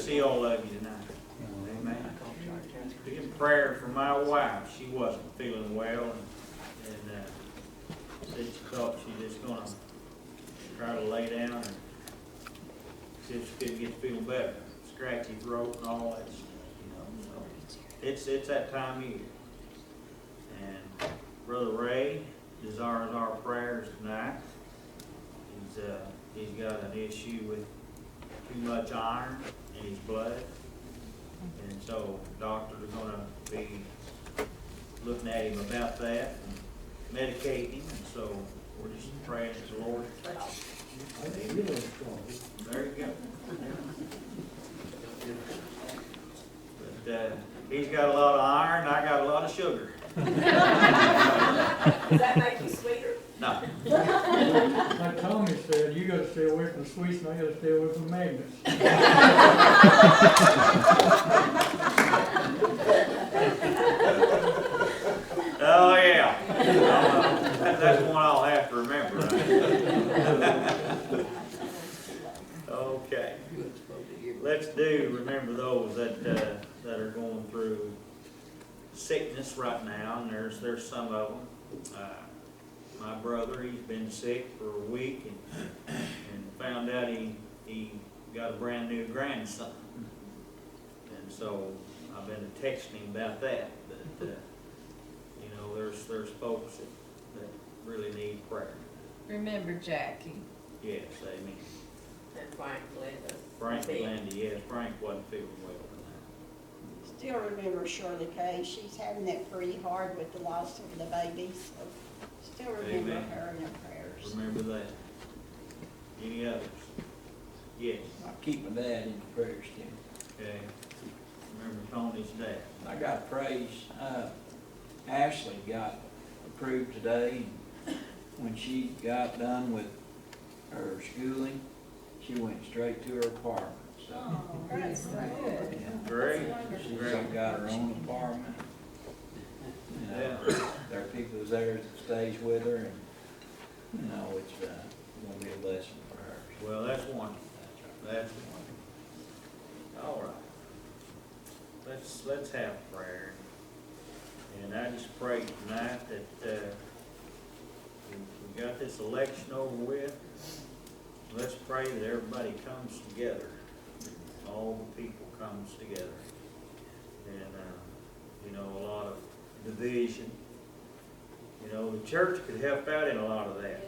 see all of you tonight. Amen. Be in prayer for my wife. She wasn't feeling well, and said she thought she was just gonna try to lay down and see if she could get feeling better. Scratchy throat and all that stuff, So it's that time of year. And Brother Ray desires our prayers tonight. He's got an issue with too much iron in his blood, and so doctors are going to be looking at him about that and medicating him. And so we're just praying to the Lord. There you go. But he's got a lot of iron, I got a lot of sugar. Does that make you sweeter? No. Like Tommy said, you gotta stay away from sweets and I gotta stay away from magnets. Oh, yeah. That's one I'll have to remember. Okay. Let's remember those that are going through sickness right now, and there's some of them. My brother, he's been sick for a week and found out he got a brand new grandson. And so I've been texting him about that. But there's folks that really need prayer. Remember Jackie. Yes, amen. And Frank Linda. Frank Landy, yes, Frank wasn't feeling well tonight. Still remember Shirley Kay. She's having it pretty hard with the loss of the baby. So still remember Amen. her in our prayers. Remember that. Any others? Yes. I keep my dad in prayers, Tim. Okay. Remember Tony's dad. I got praise. Ashley got approved today. When she got done with her schooling, she went straight to her apartment. So Praise the Lord. yeah, Great. she's Great. got her own apartment. Yeah. There are people there that stays with her, and it's gonna be a blessing for her. Well, that's wonderful. That's wonderful. All right. Let's have prayer. And I just pray tonight that we got this election over with. Let's pray that everybody comes together. All the people comes together. And, a lot of division. The church could help out in a lot of that.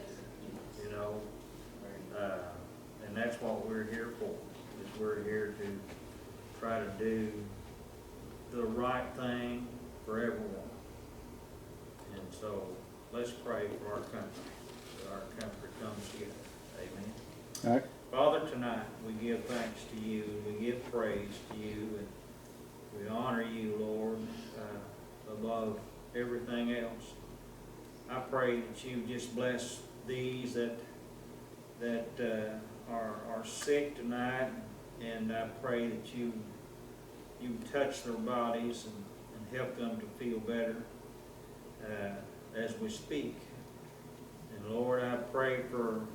And that's what we're here for. Is we're here to try to do the right thing for everyone. And so let's pray for our country, that our country comes together. Amen. All right. Father, tonight we give thanks to you, and we give praise to you, and we honor you, Lord, above everything else. I pray that you just bless these that are sick tonight, and I pray that you touch their bodies and help them to feel better as we speak. And Lord, I pray for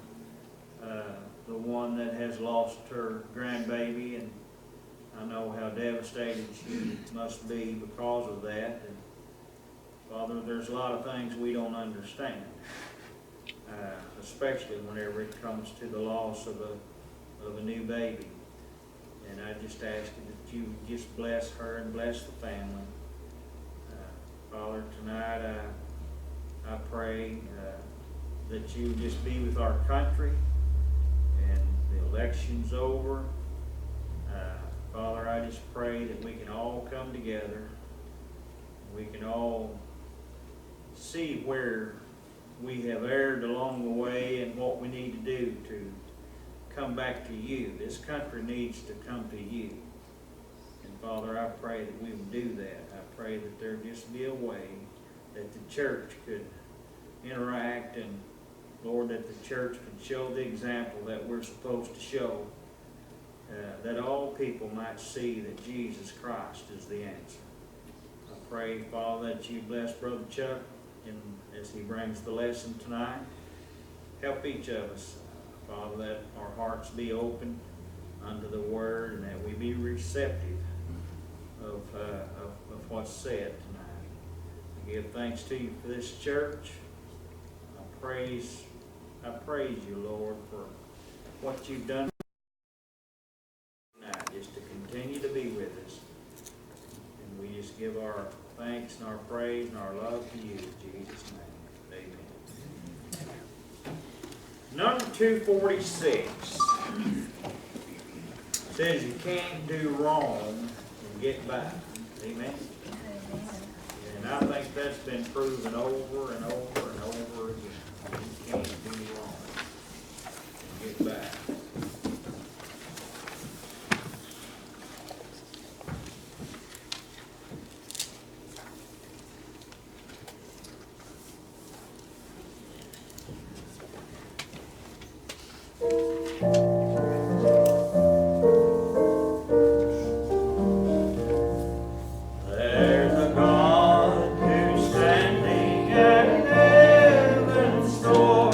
the one that has lost her grandbaby, and I know how devastated she must be because of that. And Father, there's a lot of things we don't understand, especially whenever it comes to the loss of a new baby. And I just ask you that you just bless her and bless the family. Father, tonight I pray that you just be with our country, and the election's over. Father, I just pray that we can all come together. We can all see where we have erred along the way and what we need to do to come back to you. This country needs to come to you. And Father, I pray that we will do that. I pray that there just be a way that the church could interact, and Lord, that the church could show the example that we're supposed to show, that all people might see that Jesus Christ is the answer. I pray, Father, that you bless Brother Chuck as he brings the lesson tonight. Help each of us, Father, that our hearts be open unto the word, and that we be receptive of what's said tonight. I give thanks to you for this church. I praise you, Lord, for what you've done tonight, just to continue to be with us. And we just give our thanks and our praise and our love to you in Jesus' name. Amen. Number 246 says you can't do wrong and get by. Amen. And I think that's been proven over and over and over again. You can't do wrong and get by. There's a God who's standing at heaven's door.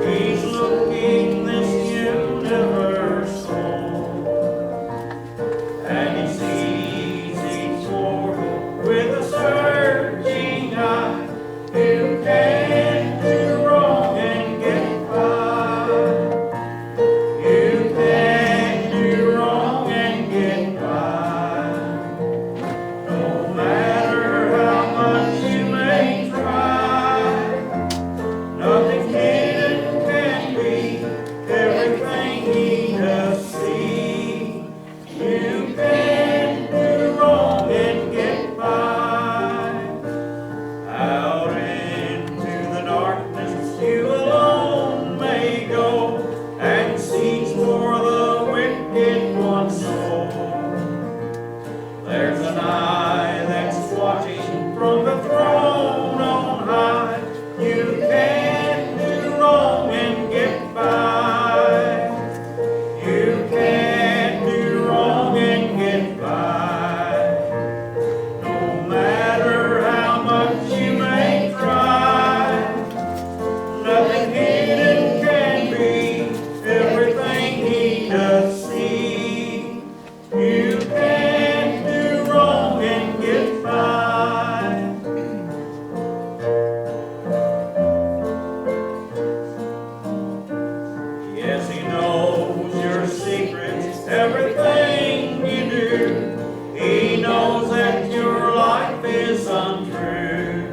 He's looking this universe o'er, and he sees each mortal with a searching eye. You can't do wrong and get by. You can't do wrong and get by. No matter how much you may try, nothing hidden can be, everything he does see. You can't do wrong and get by. Out into the darkness you alone may go, and seek for the wicked one's soul. There's an eye that's watching from the throne on high. You can't do wrong and get by. You can't do wrong and get by. No matter how much you may try, nothing hidden can be, everything he does see. You can't do wrong and get by. Yes, he knows your secrets, everything you do. He knows that your life is untrue.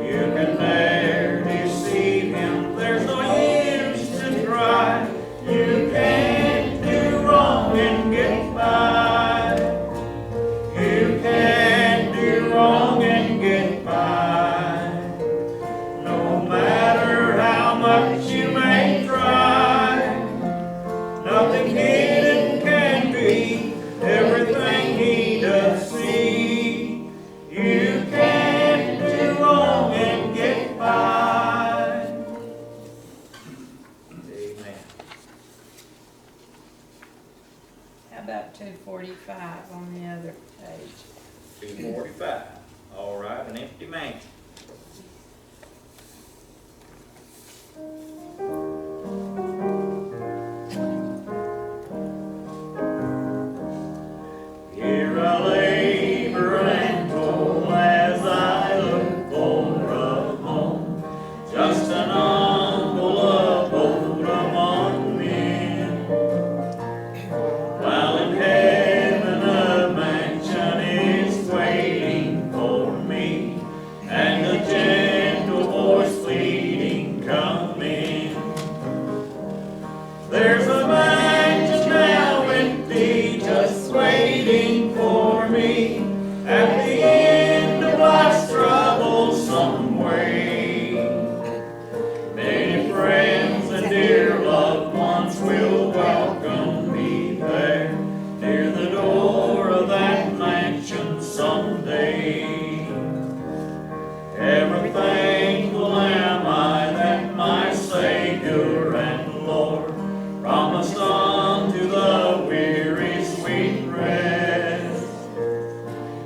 You can never deceive him, there's no use to try. You can't do wrong and get by. You can't do wrong and get by. No matter how much you may try, nothing hidden can be, everything he does see. You can't do wrong and get by. Amen. How about 245 on the other page? 245. All right, an empty mansion. Here I labor and toil as I look for a home, just an humble abode among men. While in heaven a mansion is waiting for me, and a gentle voice pleading, come in. There's a mansion now empty, just waiting for me, at the end of life's trouble some way. Many friends and dear loved ones will welcome me there, near the door of that mansion someday. Ever thankful am I that my Savior and Lord promised unto the weary sweet rest.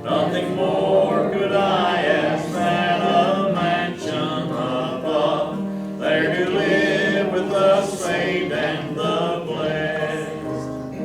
Nothing more could I ask than a mansion above, there to live with the saved and the blessed.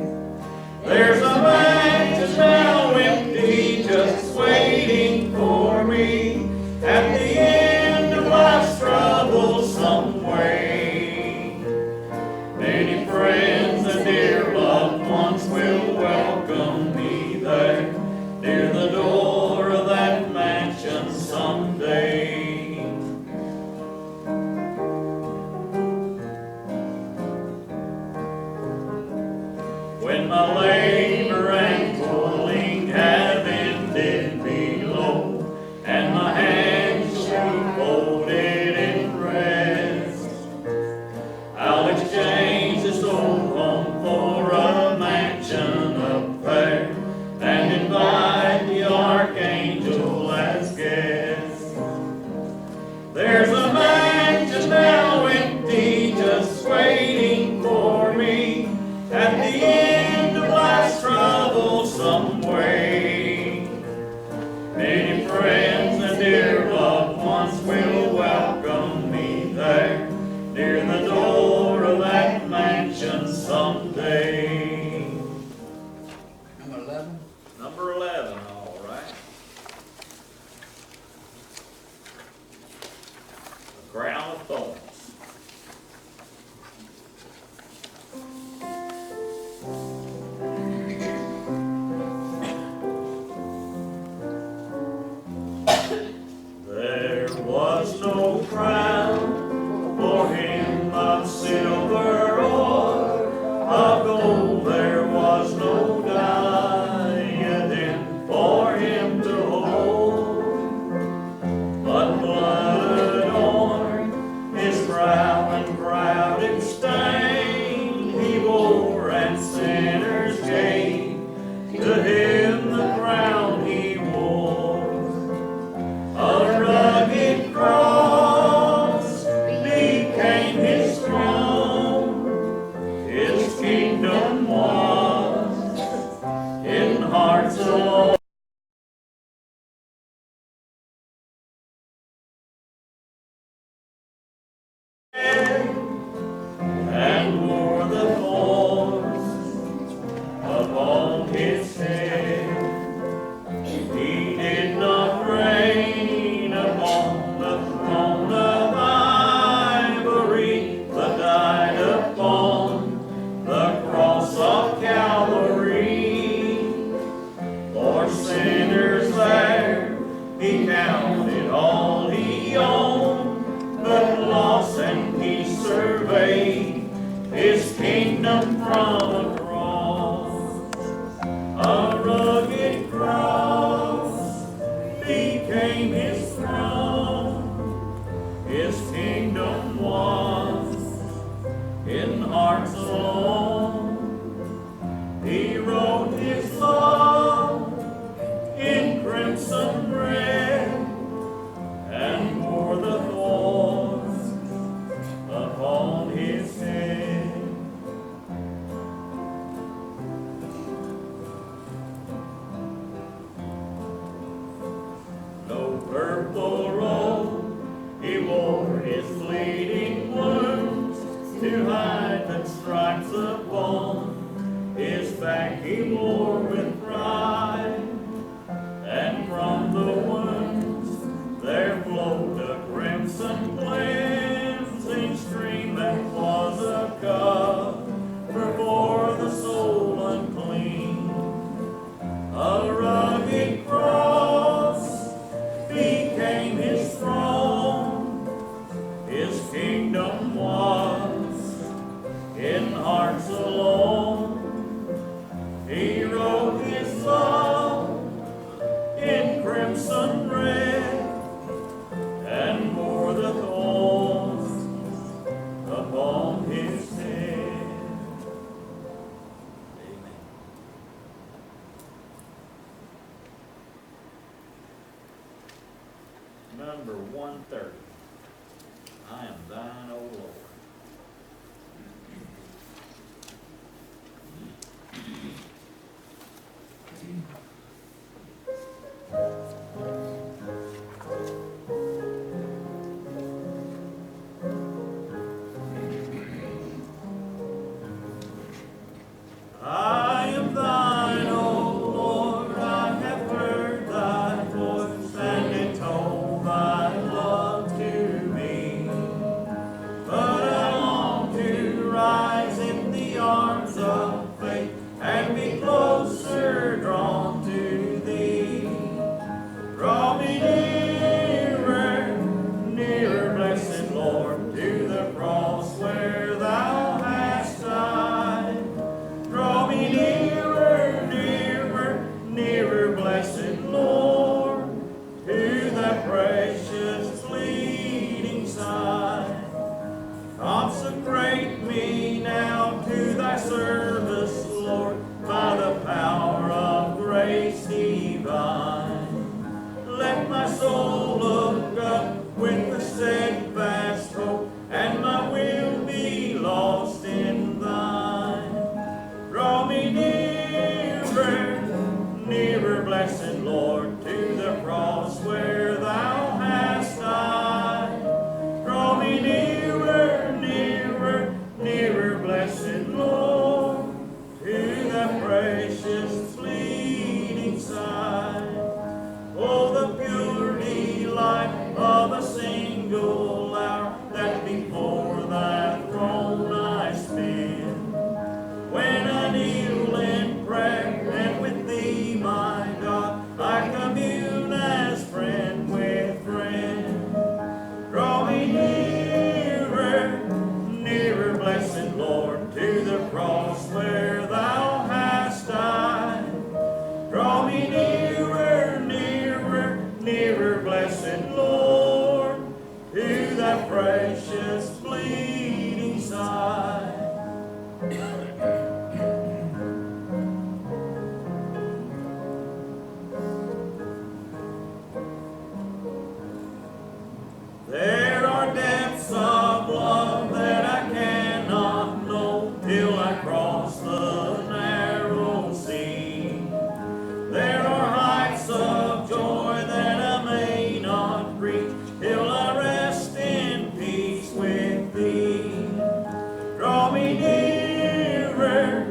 when my labor and toiling have ended below, and my hands shall folded in rest, I'll exchange this old home for a mansion up there, and invite the archangel as guest. There's a mansion now empty, just waiting for me at the end of life's troublesome way. Many friends and dear loved ones will welcome me there, near the door of that mansion someday. Number 11? Number 11, all right. A crown of thorns. There was no crown for him of silver or of gold. There was no diadem for him to hold, but blood adorned his brow and crowded stain he wore, and sinners gave to him the crown he wore. A rugged cross became his throne. His kingdom was in hearts alone. And wore the thorns upon his head. He did not reign upon the throne of ivory, but died upon the cross of Calvary. For sinners there he counted all he owned, but loss and peace surveyed his kingdom from a cross. A rugged cross became his throne. His kingdom was in hearts alone. He wrote his law in crimson red, and wore the thorns upon his head. No purple robe he wore his bleeding wounds, to hide the stripes upon his back he wore with pride, and from the wounds there flowed a crimson cleansing stream that was a cover for the soul unclean. A rugged cross became his throne. His kingdom was in hearts alone. He wrote his song in crimson red, and wore the thorns upon his head. Amen. Number 130. I am thine, O Lord. I am thine, O Lord, I have heard thy voice, and it told thy love service, Lord, by the power of grace divine. Let my soul look up with a steadfast hope, and my will be lost in thine. Draw me nearer, nearer, blessed Lord, to the cross where thou hast died. Draw me nearer, nearer, nearer, blessed Lord, to the precious bleeding side. Oh, the pure delight of a single hour that before thy throne I spend, when I kneel in prayer and with thee, my God, I commune as friend with friend. Draw me nearer, nearer, blessed Lord, to the cross where thou hast died. Draw me nearer, nearer, nearer, blessed Lord, to thy precious bleeding side. There are depths of love that I cannot know till I cross the narrow sea. There are heights of joy that I may not reach till I rest in peace with thee. Draw me nearer,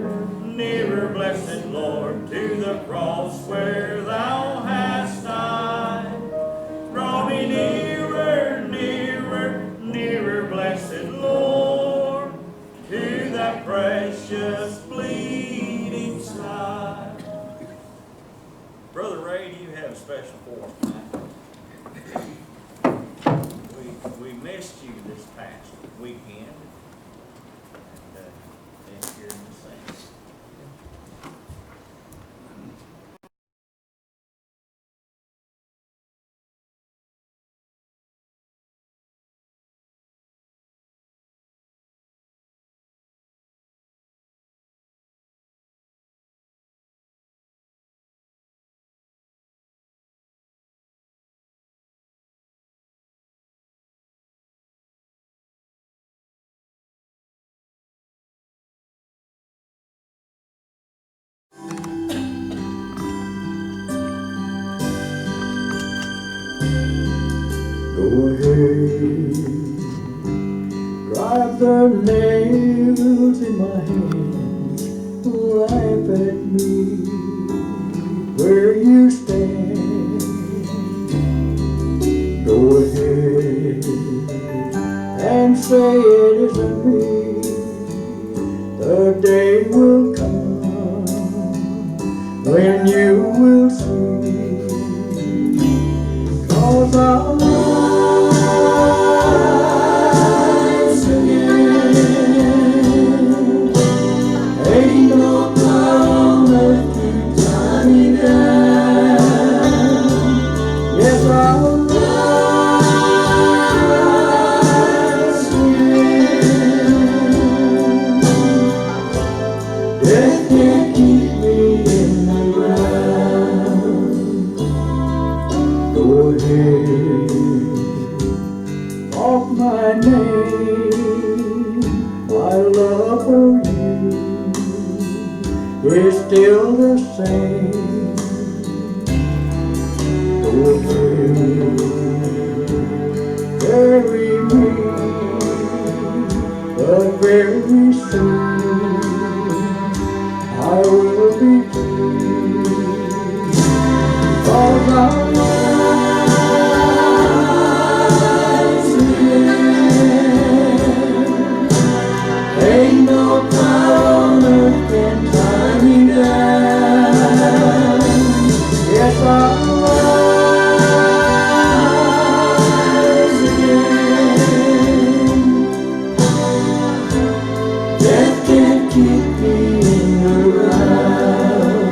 nearer, blessed Lord, to the cross where thou hast died. Draw me nearer, nearer, nearer, blessed Lord, to that precious bleeding side. Brother Ray, do you have a special for us tonight? We missed you this past weekend. And didn't hear you sing. Go ahead, drive the nails in my hands, laugh at me where you stand. Go ahead and say it isn't me. The day will come when you will see. 'Cause our lives again, ain't no power on earth can tie me down. Yes, our lives again, death can't keep me in the ground. Go ahead, off my name, my love for you is still the same. Go ahead, bury me, but very soon I will be free. 'Cause our lives again, ain't no power on earth can tie me down. Yes, our lives again, death can't keep me around.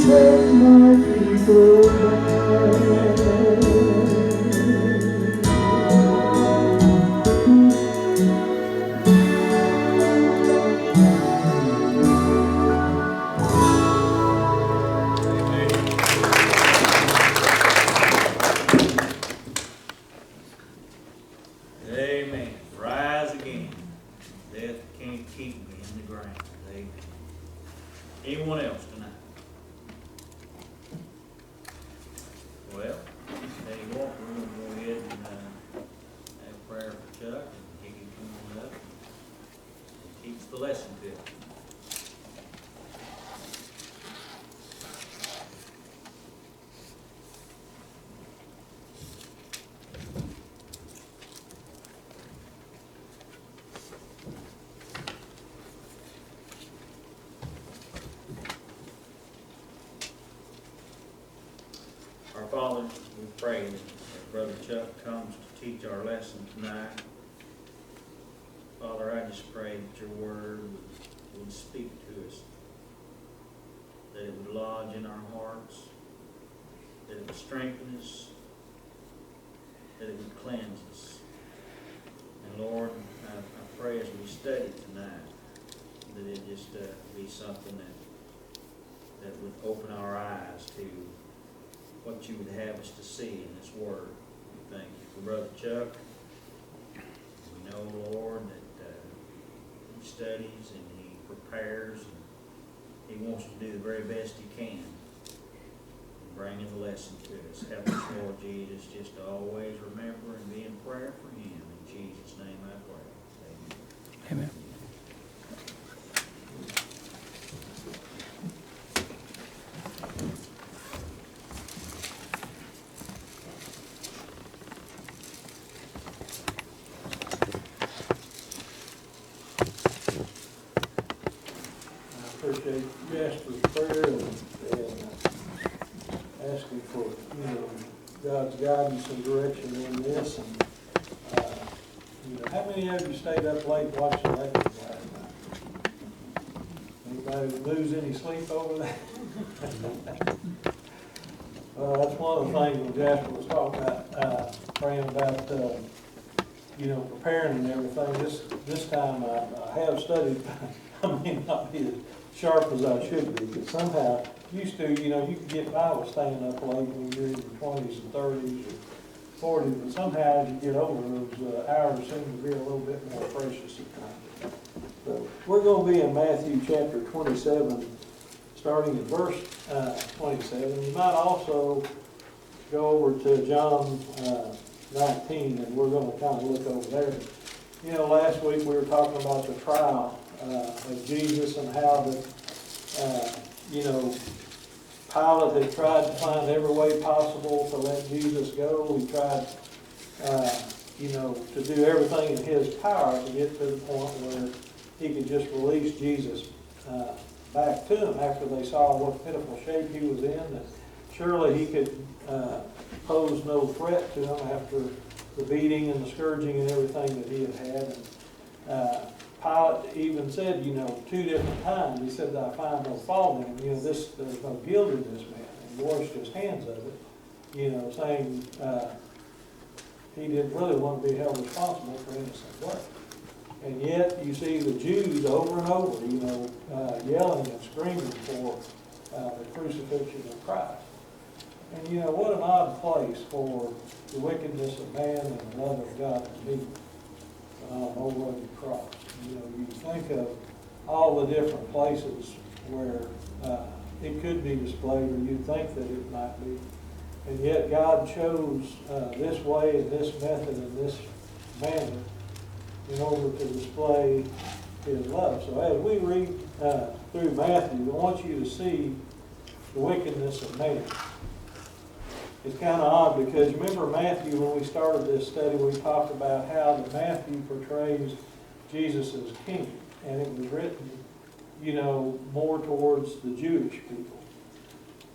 bring my people back. Amen. Rise again. Death can't keep me in the ground. Amen. Anyone else tonight? Well, there you go. We're going to go ahead and have prayer for Chuck and he can come on up and teach the lesson to us. Our Father, we pray that Brother Chuck comes to teach our lesson tonight. Father, I just pray that your word would speak to us, that it would lodge in our hearts, that it would strengthen us, that it would cleanse us. And Lord, I pray as we study tonight, that it just be something that would open our eyes to what you would have us to see in this word. We thank you for Brother Chuck. We know, Lord, that he studies and he prepares and he wants to do the very best he can in bringing the lesson to us. Help us, Lord Jesus, just to always remember and be in prayer for him. In Jesus' name I pray. Amen. Amen. I appreciate Jasper's prayer and asking for, God's guidance and direction in this. And, how many of you stayed up late watching elections last night? Anybody lose any sleep over that? Well, that's one of the things when Jasper was talking about, praying about, preparing and everything. This time I have studied. I may not be as sharp as I should be, but somehow, used to, you could get by with staying up late when you're in your 20s and 30s or 40s, but somehow as you get older, those hours seem to be a little bit more precious at times. So we're going to be in Matthew chapter 27, starting in verse 27. You might also go over to John 19, and we're going to kind of look over there. Last week we were talking about the trial of Jesus and how that, Pilate had tried to find every way possible to let Jesus go. He tried, to do everything in his power to get to the point where he could just release Jesus back to them after they saw what pitiful shape he was in. And surely he could pose no threat to them after the beating and the scourging and everything that he had had. And, Pilate even said, 2 different times, he said that I find no fault in him, there's no guilt in this man. And he washed his hands of it, saying he didn't really want to be held responsible for innocent blood. And yet you see the Jews over and over, yelling and screaming for the crucifixion of Christ. And what an odd place for the wickedness of man and the love of God to be over the cross. You think of all the different places where it could be displayed, or you'd think that it might be. And yet God chose this way and this method and this manner in order to display his love. So as we read through Matthew, I want you to see the wickedness of man. It's kind of odd because remember Matthew, when we started this study, we talked about how that Matthew portrays Jesus as king, and it was written, more towards the Jewish people.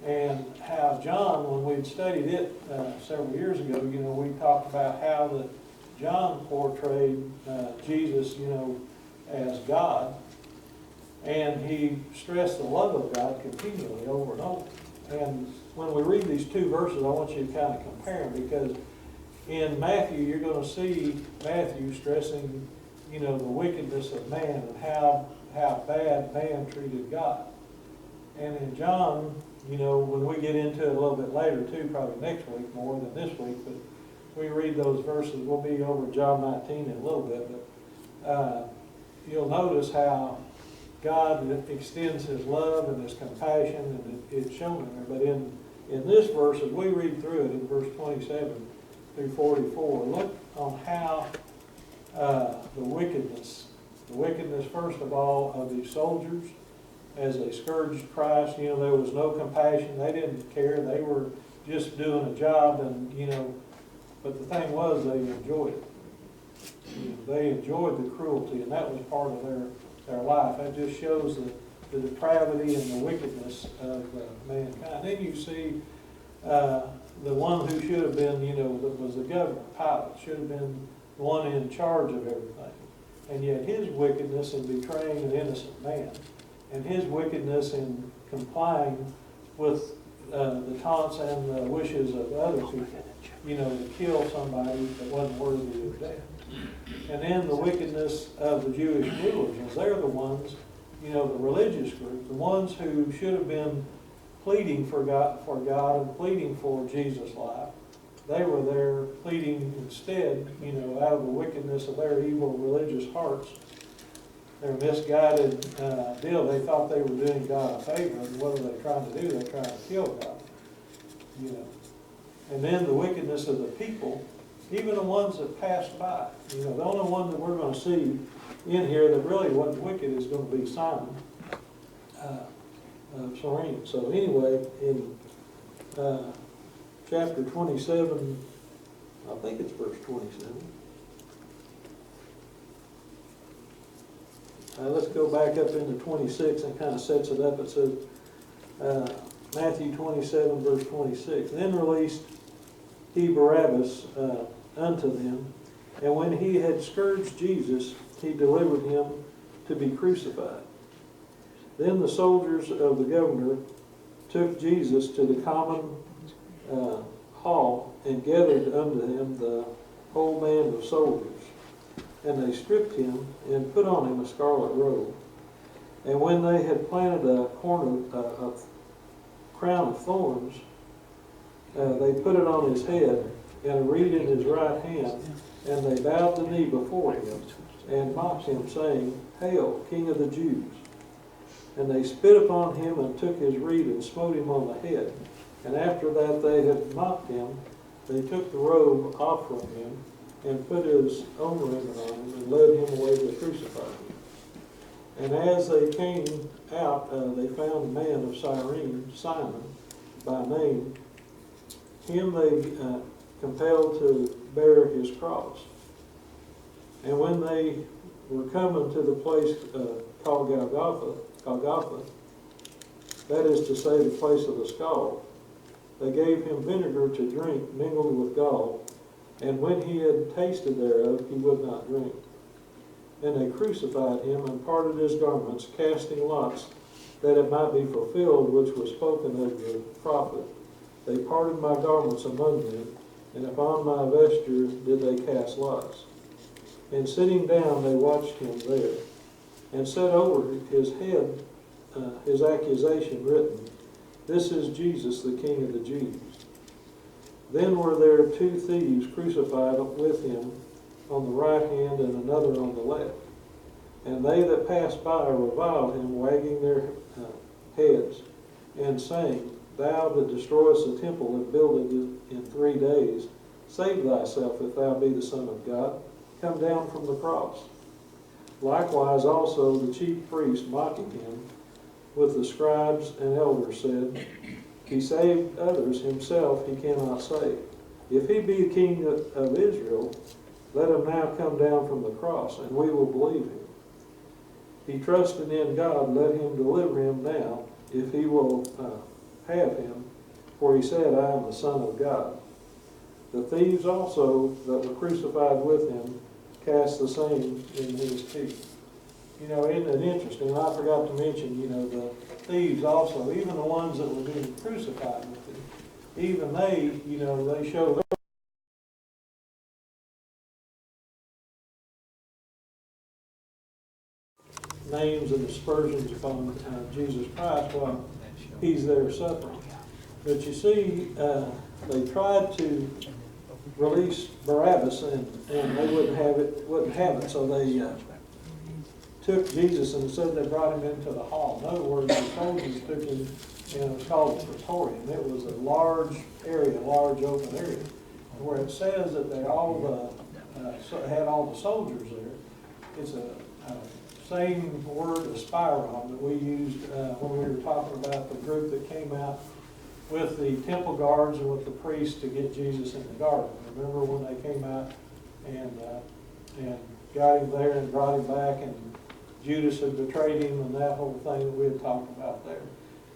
And how John, when we'd studied it several years ago, we talked about how that John portrayed Jesus, as God. And he stressed the love of God continually over and over. And when we read these two verses, I want you to kind of compare them, because in Matthew, you're going to see Matthew stressing, you know, the wickedness of man and how bad man treated God. And in John, you know, when we get into it a little bit later too, probably next week more than this week, but we read those verses. We'll be over John 19 in a little bit, but you'll notice how God extends his love and his compassion, and it's shown in there. But in this verse, as we read through it in verse 27 through 44, look on how the wickedness first of all of these soldiers, as they scourged Christ, you know, there was no compassion. They didn't care. They were just doing a job, and, you know, but the thing was, they enjoyed it. You know, they enjoyed the cruelty, and that was part of their life. That just shows the depravity and the wickedness of mankind. Then you see the one who should have been, you know, that was the governor, Pilate, should have been the one in charge of everything. And yet his wickedness in betraying an innocent man, and his wickedness in complying with the taunts and the wishes of other people, you know, to kill somebody that wasn't worthy of death. And then the wickedness of the Jewish rulers, as they're the ones, you know, the religious group, the ones who should have been pleading for God and pleading for Jesus' life. They were there pleading instead, you know, out of the wickedness of their evil religious hearts, their misguided deal. They thought they were doing God a favor, and what are they trying to do? They're trying to kill God, you know. And then the wickedness of the people, even the ones that passed by. You know, the only one that we're going to see in here that really wasn't wicked is going to be Simon of Cyrene. So anyway, in chapter 27, I think it's verse 27. Let's go back up into 26 and kind of sets it up. It says, Matthew 27, verse 26. Then released he Barabbas unto them, and when he had scourged Jesus, he delivered him to be crucified. Then the soldiers of the governor took Jesus to the common hall, and gathered unto him the whole band of soldiers. And they stripped him, and put on him a scarlet robe. And when they had planted a crown of thorns, they put it on his head, and a reed in his right hand, and they bowed the knee before him, and mocked him, saying, Hail, King of the Jews! And they spit upon him, and took his reed, and smote him on the head. And after that they had mocked him, they took the robe off from him, and put his own raiment on him, and led him away to crucify him. And as they came out, they found a man of Cyrene, Simon by name. Him they compelled to bear his cross. And when they were coming to the place called Golgotha, that is to say, the place of the skull, they gave him vinegar to drink mingled with gall, and when he had tasted thereof, he would not drink. And they crucified him, and parted his garments, casting lots, that it might be fulfilled which was spoken of the prophet. They parted my garments among them, and upon my vesture did they cast lots. And sitting down, they watched him there, and set over his head his accusation written, This is Jesus, the King of the Jews. Then were there two thieves crucified with him, on the right hand and another on the left. And they that passed by reviled him, wagging their heads, and saying, Thou that destroyest the temple and buildest it in 3 days, save thyself if thou be the Son of God. Come down from the cross. Likewise also the chief priests, mocking him, with the scribes and elders, said, He saved others, himself he cannot save. If he be the King of Israel, let him now come down from the cross, and we will believe him. He trusted in God, let him deliver him now, if he will have him, for he said, I am the Son of God. The thieves also that were crucified with him cast the same in his teeth. You know, isn't it interesting? I forgot to mention, you know, the thieves also, even the ones that were being crucified with him, even they, you know, they show their names and aspersions upon Jesus Christ while he's there suffering. But you see, they tried to release Barabbas, and they wouldn't have it, so they took Jesus and said they brought him into the hall. In other words, the soldiers took him, and it was called the Praetorium. It was a large area, large open area, where it says that they all had all the soldiers there. It's a same word, aspiron, that we used when we were talking about the group that came out with the temple guards and with the priests to get Jesus in the garden. Remember when they came out and got him there and brought him back, and Judas had betrayed him, and that whole thing that we had talked about there.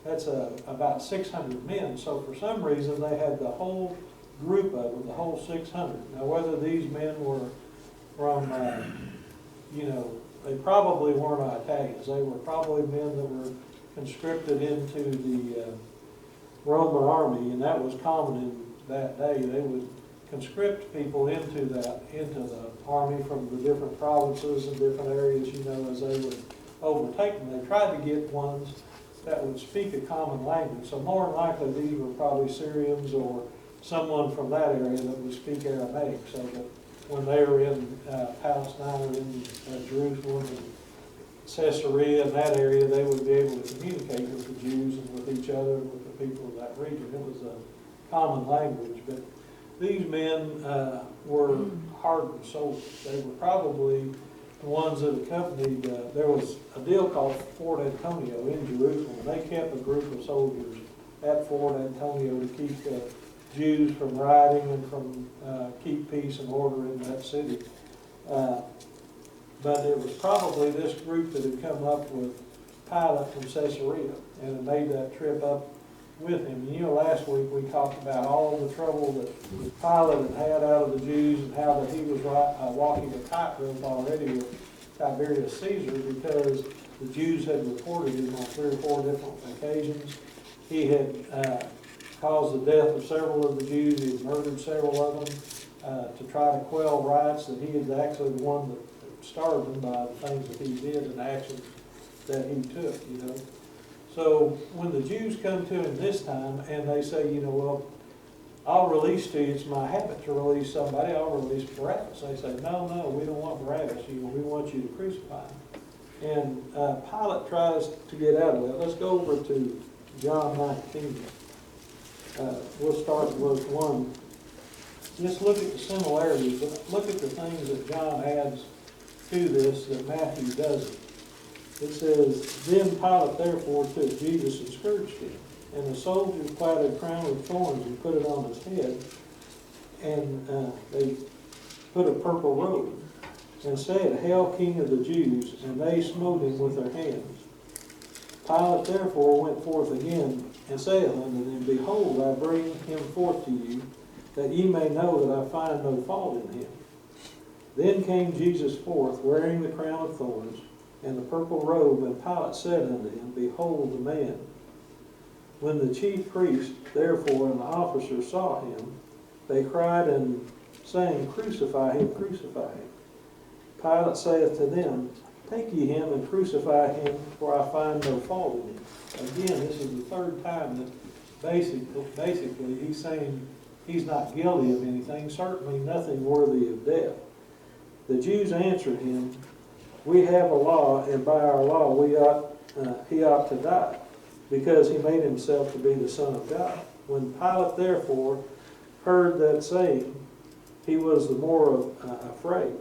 That's about 600 men. So for some reason they had the whole group of them, the whole 600. Now whether these men were from, you know, they probably weren't Italians. They were probably men that were conscripted into the Roman army, and that was common in that day. They would conscript people into the army from the different provinces and different areas, you know, as they would overtake them. They tried to get ones that would speak a common language. So more than likely these were probably Syrians or someone from that area that would speak Aramaic, so that when they were in Palestine or in Jerusalem and Caesarea and that area, they would be able to communicate with the Jews and with each other and with the people of that region. It was a common language. But these men were hardened soldiers. They were probably the ones that accompanied, there was a deal called Fort Antonio in Jerusalem. They kept a group of soldiers at Fort Antonio to keep Jews from rioting and from keep peace and order in that city. But it was probably this group that had come up with Pilate from Caesarea and had made that trip up with him. You know, last week we talked about all the trouble that Pilate had out of the Jews and how that he was walking a tightrope already with Tiberius Caesar, because the Jews had reported him on 3 or 4 different occasions. He had caused the death of several of the Jews. He had murdered several of them to try to quell riots, that he is actually the one that started them by the things that he did and actions that he took, you know. So when the Jews come to him this time and they say, you know, well, I'll release to you, it's my habit to release somebody, I'll release Barabbas. They say, no, we don't want Barabbas, we want you to crucify him. And Pilate tries to get out of that. Let's go over to John 19. We'll start at verse 1. Just look at the similarities, but look at the things that John adds to this that Matthew doesn't. It says, then Pilate therefore took Jesus and scourged him. And the soldiers plaited a crown of thorns and put it on his head. And they put a purple robe and said, Hail, King of the Jews! And they smote him with their hands. Pilate therefore went forth again and saith unto them, Behold, I bring him forth to you, that ye may know that I find no fault in him. Then came Jesus forth, wearing the crown of thorns and the purple robe, and Pilate said unto him, Behold the man. When the chief priests, therefore, and the officers saw him, they cried and saying, Crucify him, crucify him. Pilate saith to them, Take ye him and crucify him, for I find no fault in him. Again, this is the third time that basically he's saying he's not guilty of anything, certainly nothing worthy of death. The Jews answered him, We have a law, and by our law he ought to die, because he made himself to be the Son of God. When Pilate therefore heard that saying, he was the more afraid,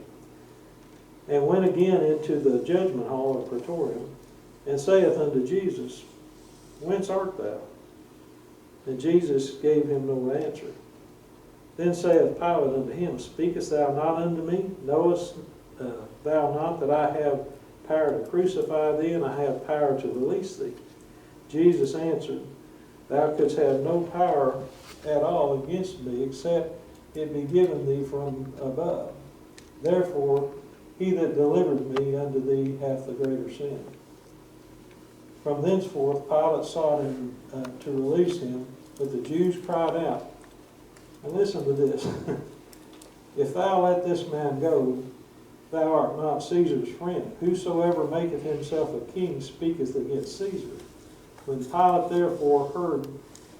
and went again into the judgment hall of Praetorium, and saith unto Jesus, Whence art thou? And Jesus gave him no answer. Then saith Pilate unto him, Speakest thou not unto me? Knowest thou not that I have power to crucify thee, and I have power to release thee? Jesus answered, Thou couldst have no power at all against me, except it be given thee from above. Therefore he that delivered me unto thee hath the greater sin. From thenceforth Pilate sought him to release him, but the Jews cried out. And listen to this. If thou let this man go, thou art not Caesar's friend. Whosoever maketh himself a king speaketh against Caesar. When Pilate therefore heard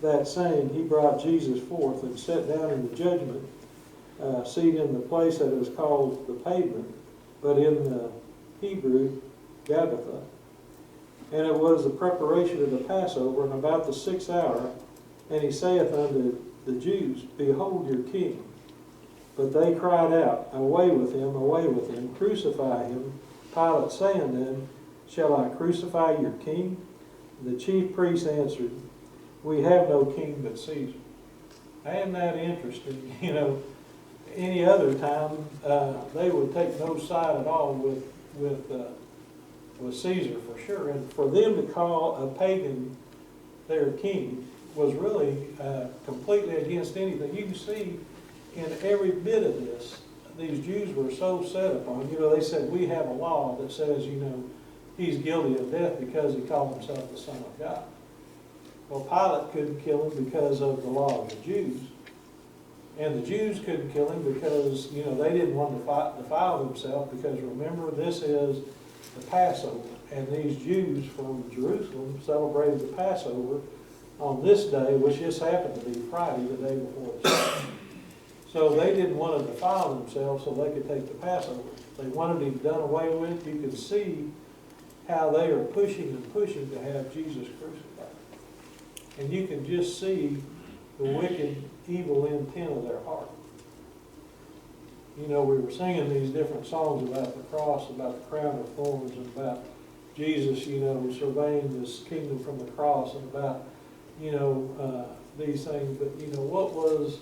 that saying, he brought Jesus forth and sat down in the judgment seat in the place that is called the Pavement, but in the Hebrew, Gabbatha. And it was the preparation of the Passover, and about the 6th hour, and he saith unto the Jews, Behold your king. But they cried out, away with him, crucify him. Pilate saying then, Shall I crucify your king? The chief priests answered, We have no king but Caesar. Isn't that interesting? You know, any other time, they would take no side at all with Caesar for sure. And for them to call a pagan their king was really completely against anything. You can see in every bit of this, these Jews were so set upon, you know, they said, we have a law that says, you know, he's guilty of death because he called himself the Son of God. Well, Pilate couldn't kill him because of the law of the Jews. And the Jews couldn't kill him because, you know, they didn't want to defile themselves, because remember, this is the Passover. And these Jews from Jerusalem celebrated the Passover on this day, which just happened to be Friday, the day before the Sabbath. So they didn't want to defile themselves so they could take the Passover. They wanted him done away with. You can see how they are pushing and pushing to have Jesus crucified. And you can just see the wicked, evil intent of their heart. You know, we were singing these different songs about the cross, about the crown of thorns, and about Jesus, you know, surveying this kingdom from the cross, and about, you know, these things. But, you know, what was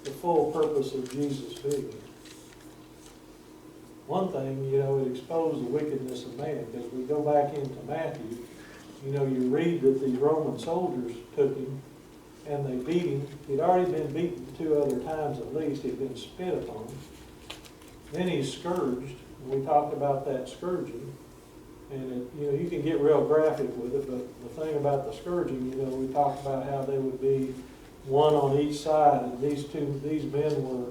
the full purpose of Jesus being here? One thing, you know, it exposed the wickedness of man, because we go back into Matthew, you know, you read that these Roman soldiers took him and they beat him. He'd already been beaten 2 other times at least. He'd been spit upon. Then he's scourged. And we talked about that scourging. And, it, you know, you can get real graphic with it, but the thing about the scourging, you know, we talked about how they would be one on each side, and these men were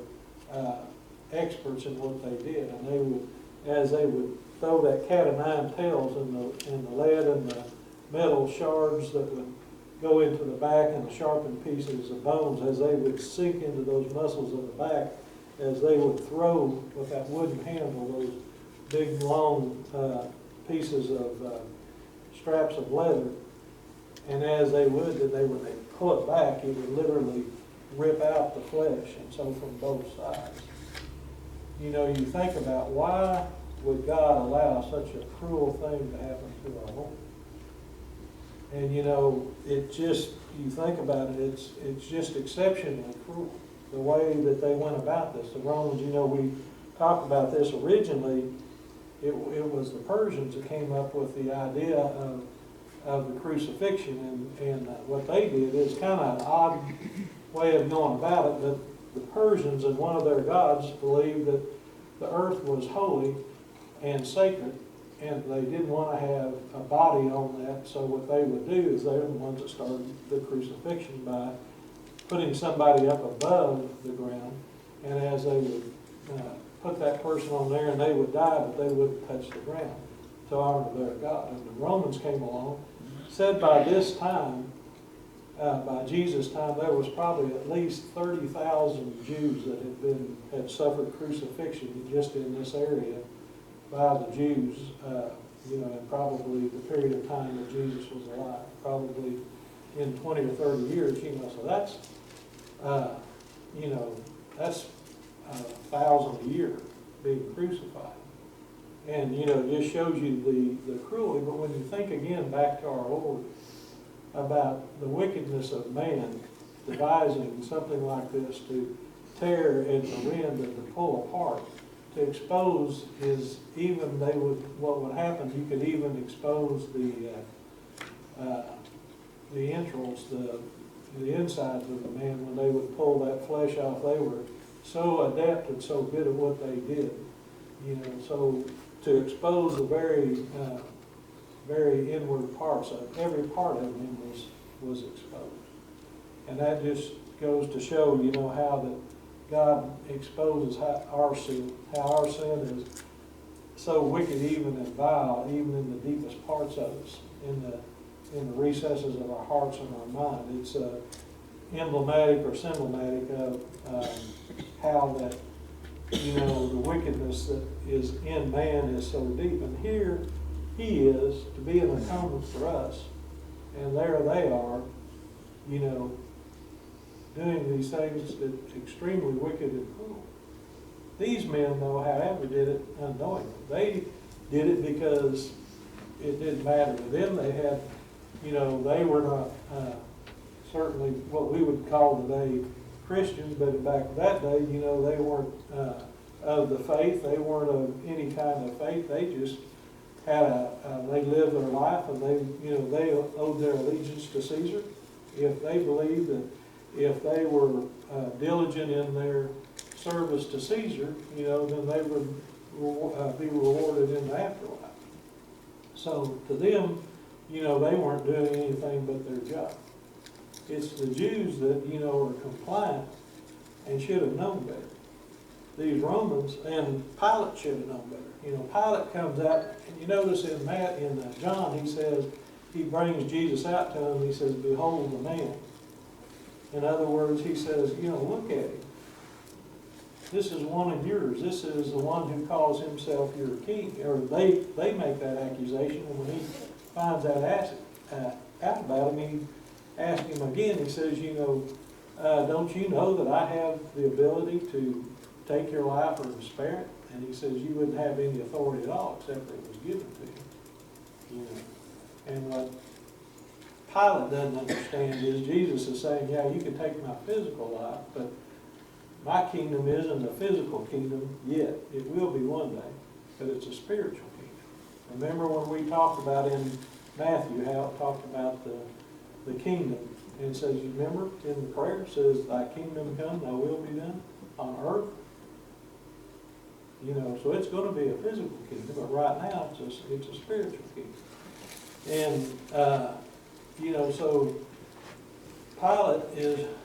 experts in what they did, and they would, as they would throw that cat of nine tails in the lead and the metal shards that would go into the back, and the sharpened pieces of bones, as they would sink into those muscles in the back, as they would throw with that wooden handle those big long pieces of straps of leather, and as they would, when they pull it back, it would literally rip out the flesh, and so from both sides. You know, you think about, why would God allow such a cruel thing to happen to our Lord? And you know, it just, you think about it, it's just exceptionally cruel, the way that they went about this. The Romans, you know, we talked about this originally, it was the Persians that came up with the idea of the crucifixion, and what they did is kind of an odd way of going about it, but the Persians and one of their gods believed that the earth was holy and sacred, and they didn't want to have a body on that, so what they would do is they're the ones that started the crucifixion by putting somebody up above the ground, and as they would put that person on there, and they would die, but they wouldn't touch the ground to honor their God. And the Romans came along, said by this time, by Jesus' time, there was probably at least 30,000 Jews that had suffered crucifixion just in this area by the Jews, you know, in probably the period of time that Jesus was alive, probably in 20 or 30 years, you know. So that's, you know, that's 1,000 a year being crucified. And, you know, it just shows you the cruelty. But when you think again back to our Lord, about the wickedness of man devising something like this to tear and to rend and to pull apart, to expose his, even they would, what would happen, you could even expose the entrails, the insides of the man when they would pull that flesh off. They were so adept and so good at what they did You know, so to expose the very, very inward parts of every part of him was exposed. And that just goes to show, you know, how that God exposes our sin is so wicked, even and vile, even in the deepest parts of us, in the recesses of our hearts and our mind. It's emblematic or symptomatic of how that, you know, the wickedness that is in man is so deep. And here he is to be an atonement for us, and there they are, you know, doing these things that extremely wicked and cruel. These men, though, however, did it unknowingly. They did it because it didn't matter to them. They had, you know, they were not certainly what we would call today Christians, but back in that day, you know, they weren't of the faith. They weren't of any kind of faith. They just had they lived their life, and they, you know, they owed their allegiance to Caesar. If they believed that if they were diligent in their service to Caesar, you know, then they would be rewarded in the afterlife. So to them, you know, they weren't doing anything but their job. It's the Jews that, you know, are compliant and should have known better. These Romans, and Pilate should have known better. You know, Pilate comes out, and you notice in John, he says, he brings Jesus out to him, he says, behold the man. In other words, he says, you know, look at him. This is one of yours. This is the one who calls himself your king. Or they make that accusation, and when he finds out about him, he asks him again, he says, you know, don't you know that I have the ability to take your life or to spare it? And he says, you wouldn't have any authority at all except that it was given to you. You know, and what Pilate doesn't understand is Jesus is saying, yeah, you can take my physical life, but my kingdom isn't a physical kingdom yet. It will be one day, but it's a spiritual kingdom. Remember when we talked about in Matthew how it talked about the kingdom, and it says, you remember in the prayer, it says, thy kingdom come, thy will be done on earth. You know, so it's going to be a physical kingdom, but right now it's a spiritual kingdom. And, you know, so Pilate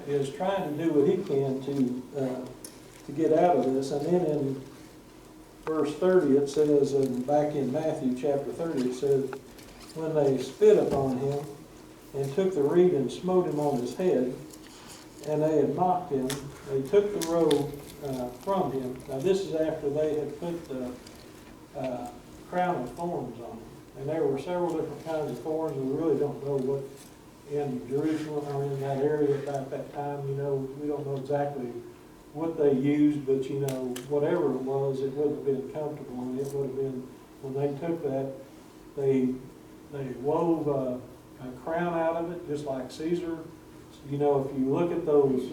is trying to do what he can to get out of this. And then in verse 30 it says, and back in Matthew chapter 30 it says, when they spit upon him and took the reed and smote him on his head, and they had mocked him, they took the robe from him. Now this is after they had put the crown of thorns on him. And there were several different kinds of thorns. We really don't know what in Jerusalem or in that area about that time, you know, we don't know exactly what they used, but you know, whatever it was, it wouldn't have been comfortable, and it would have been, when they took that, they wove a crown out of it, just like Caesar. You know, if you look at those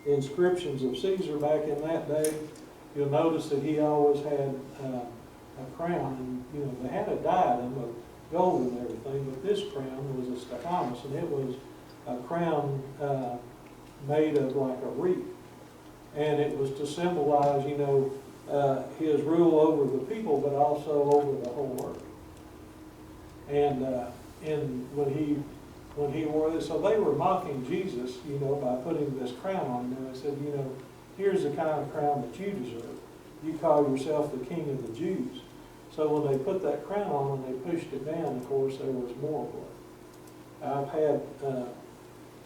inscriptions of Caesar back in that day, you'll notice that he always had a crown, and you know, they had a diadem of gold and everything, but this crown was a stephanos, and it was a crown made of like a wreath. And it was to symbolize, you know, his rule over the people, but also over the whole earth. And when he wore this, so they were mocking Jesus, you know, by putting this crown on him. And they said, you know, here's the kind of crown that you deserve. You call yourself the king of the Jews. So when they put that crown on and they pushed it down, of course, there was more blood. I've had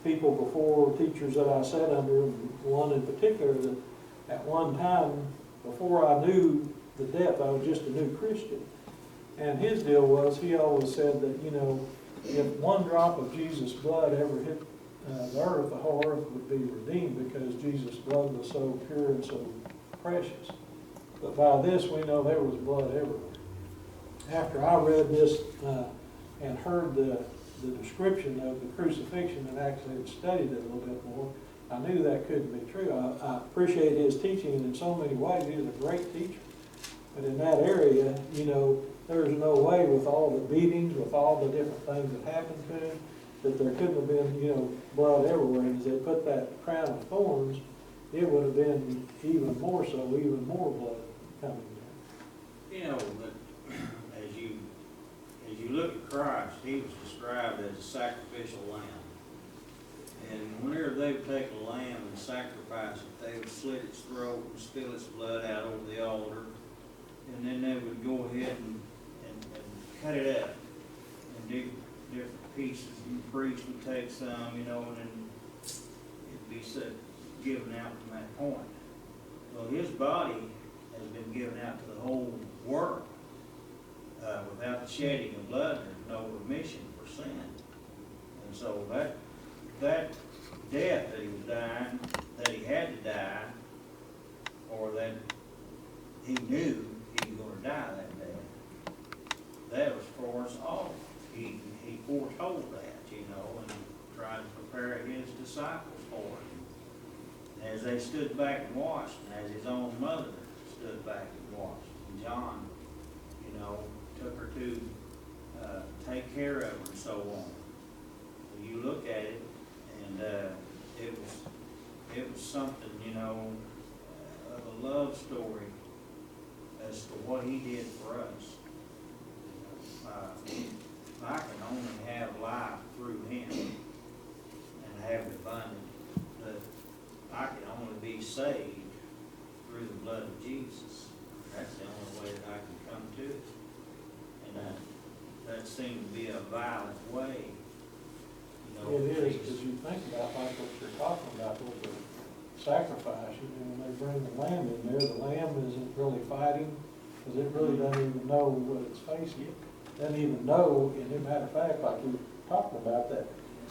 people before, teachers that I sat under, one in particular, that at one time, before I knew the depth, I was just a new Christian. And his deal was, he always said that, you know, if one drop of Jesus' blood ever hit the earth, the whole earth would be redeemed, because Jesus' blood was so pure and so precious. But by this, we know there was blood everywhere. After I read this and heard the description of the crucifixion and actually had studied it a little bit more, I knew that couldn't be true. I appreciate his teaching in so many ways. He was a great teacher. But in that area, you know, there's no way, with all the beatings, with all the different things that happened to him, that there couldn't have been, you know, blood everywhere. And as they put that crown of thorns, it would have been even more so, even more blood coming down. You know, that as you look at Christ, he was described as a sacrificial lamb. And whenever they would take a lamb and sacrifice it, they would slit its throat and spill its blood out over the altar. And then they would go ahead and cut it up and do different pieces. And the priest would take some, you know, and then it'd be given out from that point. Well, his body has been given out to the whole world. Without the shedding of blood, there's no remission for sin. And so that death that he was dying, that he had to die, or that he knew he was going to die that day, that was for us all. He foretold that, you know, and tried to prepare his disciples for it. And as they stood back and watched, and as his own mother stood back and watched, and John, you know, took her to take care of her and so on. So you look at it, and it was something, you know, of a love story as to what he did for us. I can only have life through him and have it abundant, but I can only be saved through the blood of Jesus. That's the only way that I can come to it. And that seemed to be a violent way, you know. It is, because you think about like what you're talking about with the sacrifice, you know, when they bring the lamb in there, the lamb isn't really fighting, because it really doesn't even know what it's facing. Doesn't even know, and as a matter of fact, like we were talking about, that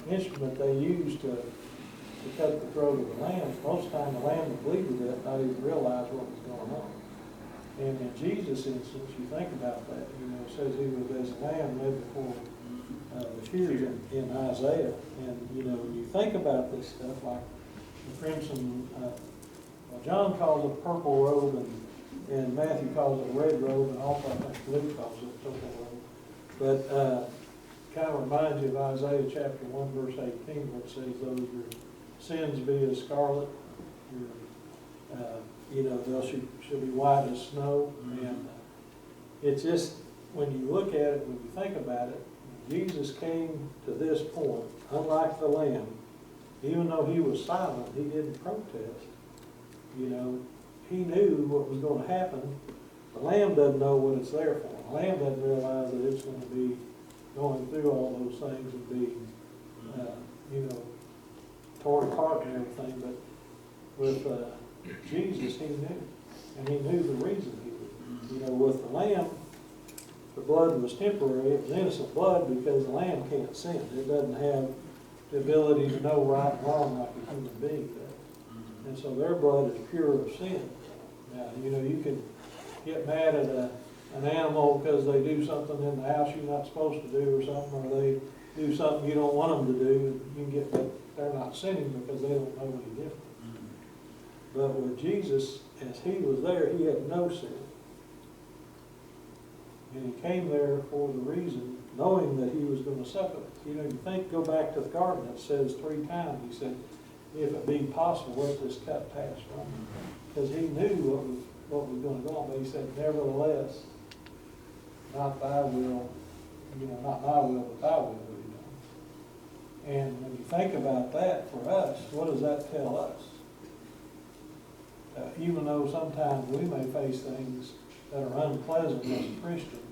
instrument they use to cut the throat of the lamb, most of the time the lamb would bleed to death, not even realize what was going on. And in Jesus' instance, you think about that, you know, it says he was as a lamb led before the shears in Isaiah. And, you know, when you think about this stuff, like the crimson, well, John calls it purple robe, and Matthew calls it a red robe, and also I think Luke calls it a purple robe. But kind of reminds you of Isaiah chapter 1, verse 18, where it says, those your sins be as scarlet, you know, they'll should be white as snow. And it's just, when you look at it, when you think about it, Jesus came to this point, unlike the lamb, even though he was silent, he didn't protest. You know, he knew what was going to happen. The lamb doesn't know what it's there for. The lamb doesn't realize that it's going to be going through all those things and be, you know, torn apart and everything. But with Jesus, he knew. And he knew the reason he did. You know, with the lamb, the blood was temporary. It was innocent blood because the lamb can't sin. It doesn't have the ability to know right and wrong like a human being does. And so their blood is pure of sin. Now, you know, you can get mad at an animal because they do something in the house you're not supposed to do or something, or they do something you don't want them to do, and you can get that they're not sinning because they don't know any different. But with Jesus, as he was there, he had no sin. And he came there for the reason, knowing that he was going to suffer. You know, you think, go back to the garden, it says 3 times, he said, if it be possible, let this cup pass from me. Because he knew what was going to go on, but he said, nevertheless, not thy will, you know, not my will, but thy will be done. And when you think about that for us, what does that tell us? Even though sometimes we may face things that are unpleasant as a Christian,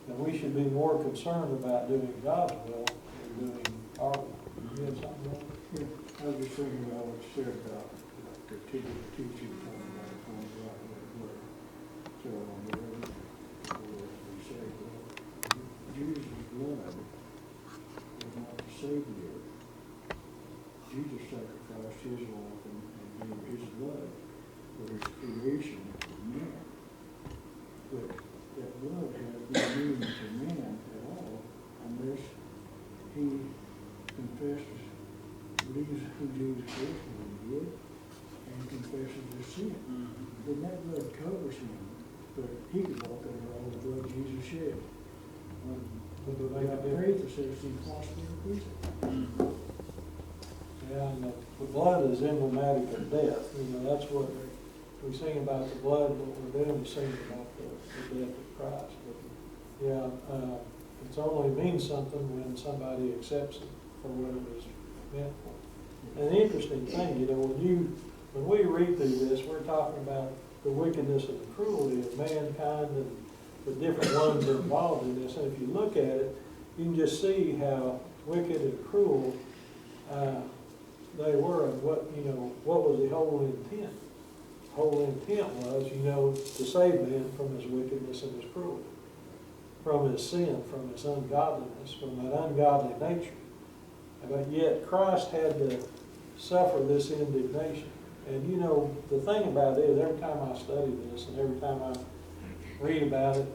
that we should be more concerned about doing God's will than doing our will. You have something wrong? Yeah, I was just thinking about what you said about like the teaching point about going right way. So on the other hand, we say, well, Jesus' blood was not the Savior. Jesus sacrificed his life and gave his blood for his creation of man. But that blood has no meaning to man at all unless he confesses, believes who Jesus is, what he did, and confesses his sin. Then that blood covers him. But he could walk under all the blood Jesus shed. But they got faith that says it's impossible to please it. Yeah, and the blood is emblematic of death. You know, that's what we sing about the blood. What we're doing is singing about the the death of Christ. But, yeah, it's only means something when somebody accepts it for what it was meant for. And the interesting thing, when we read through this, we're talking about the wickedness and the cruelty of mankind and the different ones involved in this. And if you look at it, you can just see how wicked and cruel they were, and what was the whole intent. The whole intent was, to save man from his wickedness and his cruelty, from his sin, from his ungodliness, from that ungodly nature. But yet Christ had to suffer this indignation. And the thing about it is, every time I study this and every time I read about it,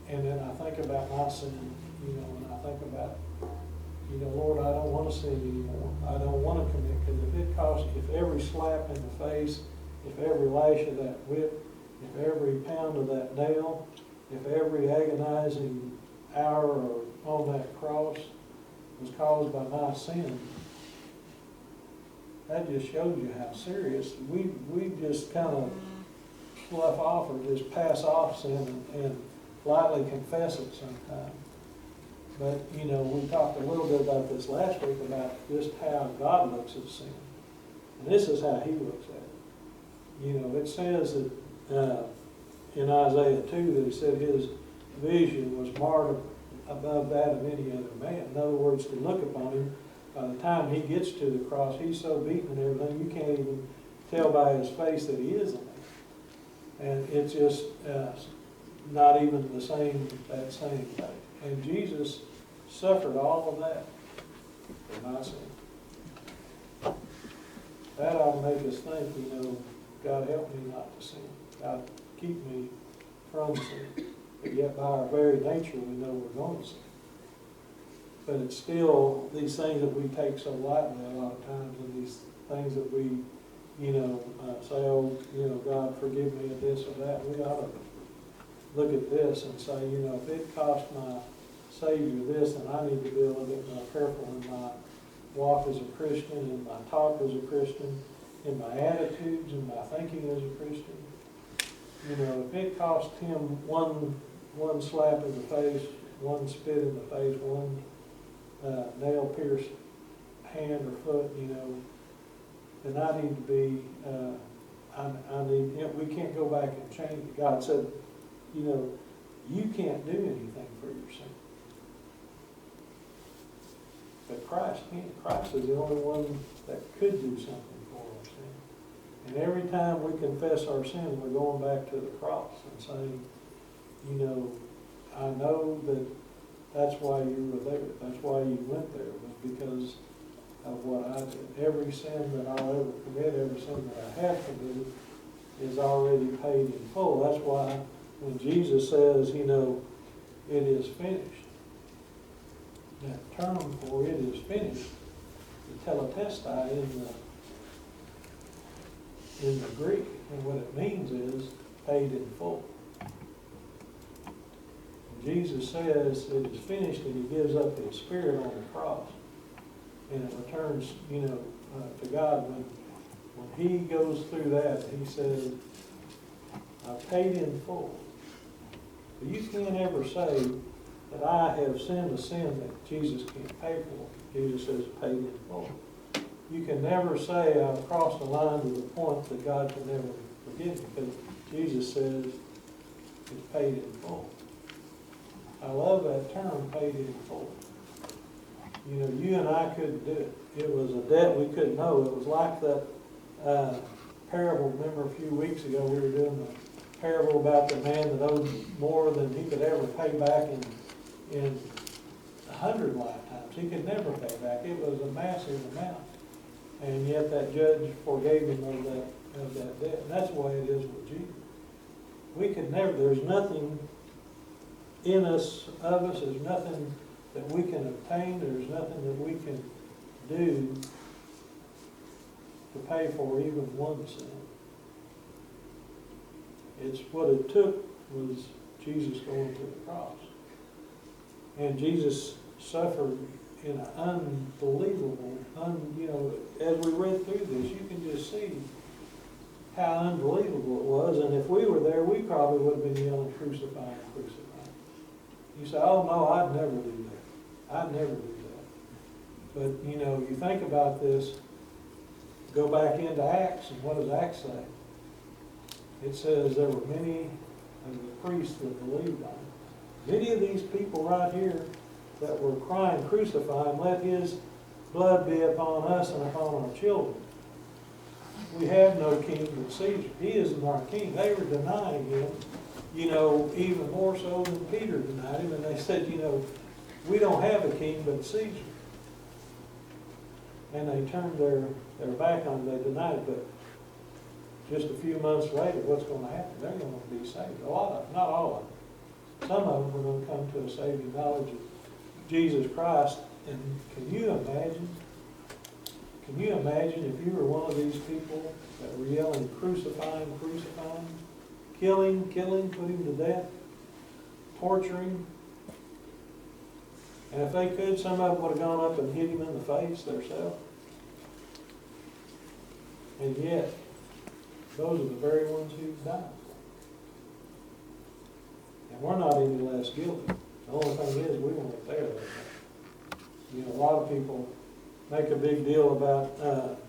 and then I think about my sin, and I think about, Lord, I don't want to sin anymore. I don't want to commit, because if every slap in the face, if every lash of that whip, if every pound of that nail, if every agonizing hour on that cross was caused by my sin, that just shows you how serious. We just kind of slough off or just pass off sin and lightly confess it sometimes. But, we talked a little bit about this last week about just how God looks at sin. And this is how he looks at it. It says that in Isaiah 2 that he said his vision was marred above that of any other man. In other words, to look upon him, by the time he gets to the cross, he's so beaten and everything, you can't even tell by his face that he is a man. And it's just not even that same thing. And Jesus suffered all of that for my sin. That ought to make us think, God help me not to sin. God keep me from sin. But yet by our very nature we know we're going to sin. But it's still these things that we take so lightly a lot of times, and these things that we, say, oh, God forgive me of this or that. We ought to look at this and say, if it cost my Savior this, then I need to be a little bit more careful in my walk as a Christian, in my talk as a Christian, in my attitudes, in my thinking as a Christian. If it cost him one slap in the face, one spit in the face, one nail-pierced hand or foot, then I need to be, we can't go back and change it. God said, you can't do anything for your sin. But Christ can. Christ is the only one that could do something for our sin. And every time we confess our sin, we're going back to the cross and saying, I know that that's why you were there. That's why you went there, was because of what I did. Every sin that I'll ever commit, every sin that I have committed, is already paid in full. That's why when Jesus says, it is finished, that term for it is finished, the tetelestai in the Greek, and what it means is paid in full. Jesus says it is finished, and he gives up his spirit on the cross, and it returns, to God. When he goes through that, he says, I paid in full. But you can't ever say that I have sinned a sin that Jesus can't pay for. Jesus says paid in full. You can never say I've crossed the line to the point that God can never forgive me, because Jesus says it's paid in full. I love that term, paid in full. You and I couldn't do it. It was a debt we couldn't owe. It was like that parable. Remember a few weeks ago we were doing the parable about the man that owed more than he could ever pay back in 100 lifetimes. He could never pay back. It was a massive amount. And yet that judge forgave him of that debt. And that's the way it is with Jesus. We could never, there's nothing in us, of us, there's nothing that we can obtain, there's nothing that we can do to pay for even one sin. It's what it took was Jesus going to the cross. And Jesus suffered in an unbelievable, as we read through this, you can just see how unbelievable it was, and if we were there, we probably would have been yelling, crucify him, crucify him. You say, oh, no, I'd never do that. I'd never do that. But, you know, you think about this, go back into Acts, and what does Acts say? It says there were many of the priests that believed on him. Many of these people right here that were crying, crucify him, let his blood be upon us and upon our children. We have no king but Caesar. He isn't our king. They were denying him, you know, even more so than Peter denied him. And they said, you know, we don't have a king but Caesar. And they turned their back on him. They denied it. But just a few months later, what's going to happen? They're going to be saved. A lot of them, not all of them. Some of them are going to come to a saving knowledge of Jesus Christ. And can you imagine? Can you imagine if you were one of these people that were yelling, crucify him, crucify him, kill him, put him to death, torture him? And if they could, some of them would have gone up and hit him in the face themselves. And yet, those are the very ones who died. And we're not any less guilty. The only thing is, we weren't there that day. You know, a lot of people make a big deal about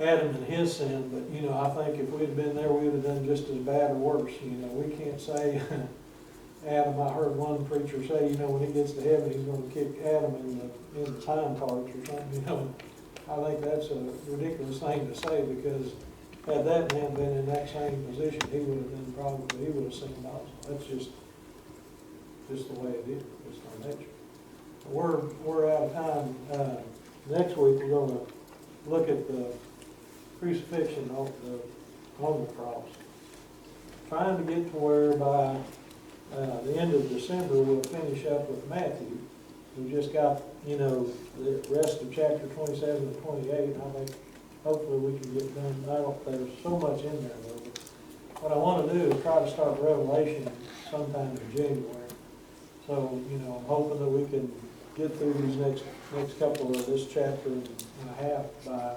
Adam and his sin, but, you know, I think if we'd been there, we would have done just as bad or worse. You know, we can't say, Adam, I heard one preacher say, you know, when he gets to heaven, he's going to kick Adam in the time parts or something, you know. I think that's a ridiculous thing to say, because had that man been in that same position, he would have been probably, he would have sinned also. That's just the way it is. It's our nature. We're out of time. Next week, we're going to look at the crucifixion on the cross. Trying to get to where by the end of December, we'll finish up with Matthew. We just got, you know, the rest of chapter 27 and 28, and I think hopefully we can get done. There's so much in there, though. What I want to do is try to start Revelation sometime in January. So, you know, I'm hoping that we can get through these next couple of this chapter and a half by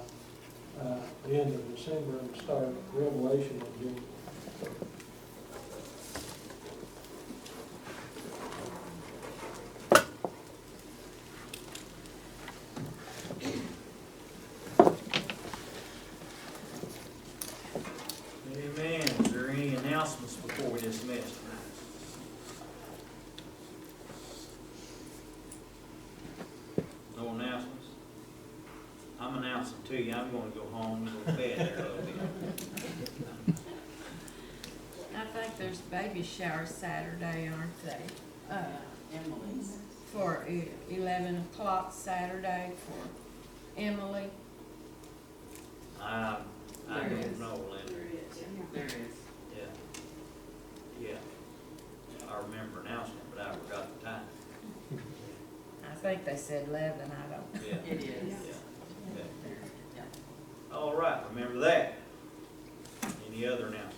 the end of December and start Revelation in January. Amen. Is there any announcements before we dismiss tonight? No announcements? I'm announcing to you, I'm gonna go home and go to bed there a little bit. I think there's baby shower Saturday, aren't they? Emily's. For 11 o'clock Saturday for Emily. I There don't is. know, Linda. There is. Yeah. I remember announcing it, but I forgot the time. I think they said 11, I don't. Yeah. It is. Yeah. Okay. All right, remember that. Any other announcements?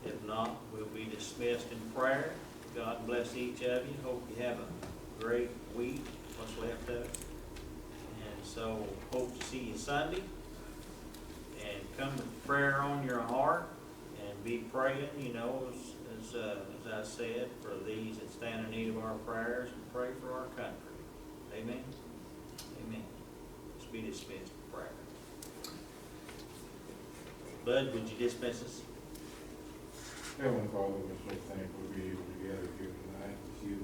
If not, we'll be dismissed in prayer. God bless each of you. Hope you have a great week, what's left of it. And so, hope to see you Sunday. And come with prayer on your heart and be praying, you know, as I said, for these that stand in need of our prayers, and pray for our country. Amen? Amen. Let's be dismissed in prayer. Bud, would you dismiss us? Heavenly Father, we're so thankful to be able to gather here tonight with you.